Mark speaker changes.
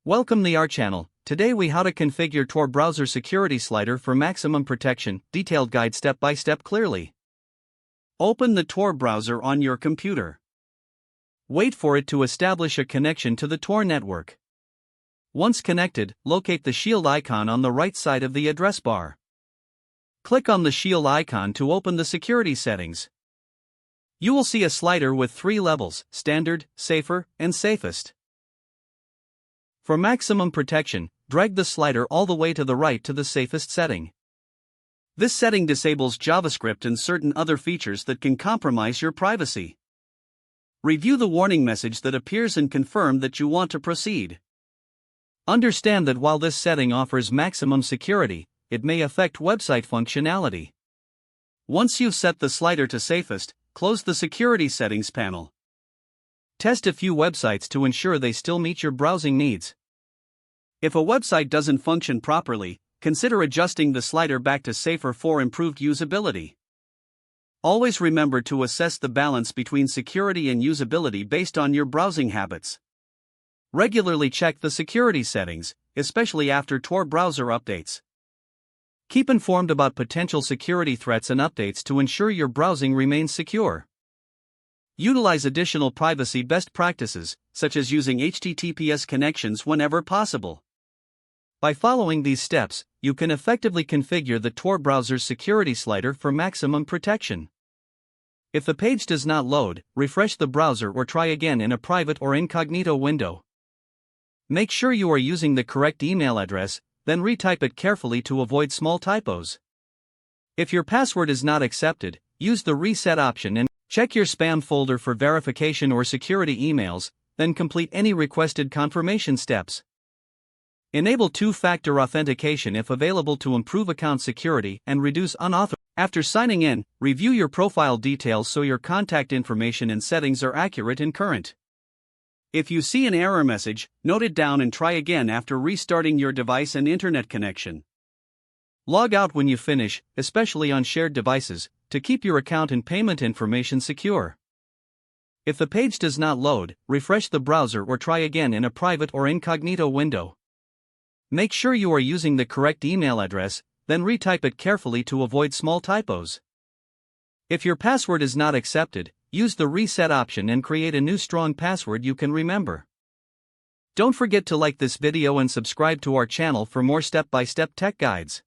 Speaker 1: Welcome to our channel. Today we how to configure Tor Browser security slider for maximum protection, detailed guide step by step clearly. Open the Tor browser on your computer. Wait for it to establish a connection to the Tor network. Once connected, locate the shield icon on the right side of the address bar. Click on the shield icon to open the security settings. You will see a slider with 3 levels: Standard, Safer, and Safest. For maximum protection, drag the slider all the way to the right to the safest setting. This setting disables JavaScript and certain other features that can compromise your privacy. Review the warning message that appears and confirm that you want to proceed. Understand that while this setting offers maximum security, it may affect website functionality. Once you've set the slider to safest, close the security settings panel. Test a few websites to ensure they still meet your browsing needs. If a website doesn't function properly, consider adjusting the slider back to Safer for improved usability. Always remember to assess the balance between security and usability based on your browsing habits. Regularly check the security settings, especially after Tor browser updates. Keep informed about potential security threats and updates to ensure your browsing remains secure. Utilize additional privacy best practices, such as using HTTPS connections whenever possible. By following these steps, you can effectively configure the Tor browser's security slider for maximum protection. If the page does not load, refresh the browser or try again in a private or incognito window. Make sure you are using the correct email address, then retype it carefully to avoid small typos. If your password is not accepted, use the reset option and check your spam folder for verification or security emails, then complete any requested confirmation steps. Enable two-factor authentication if available to improve account security and reduce unauthorized. After signing in, review your profile details so your contact information and settings are accurate and current. If you see an error message, note it down and try again after restarting your device and internet connection. Log out when you finish, especially on shared devices, to keep your account and payment information secure. If the page does not load, refresh the browser or try again in a private or incognito window. Make sure you are using the correct email address, then retype it carefully to avoid small typos. If your password is not accepted, use the reset option and create a new strong password you can remember. Don't forget to like this video and subscribe to our channel for more step-by-step tech guides.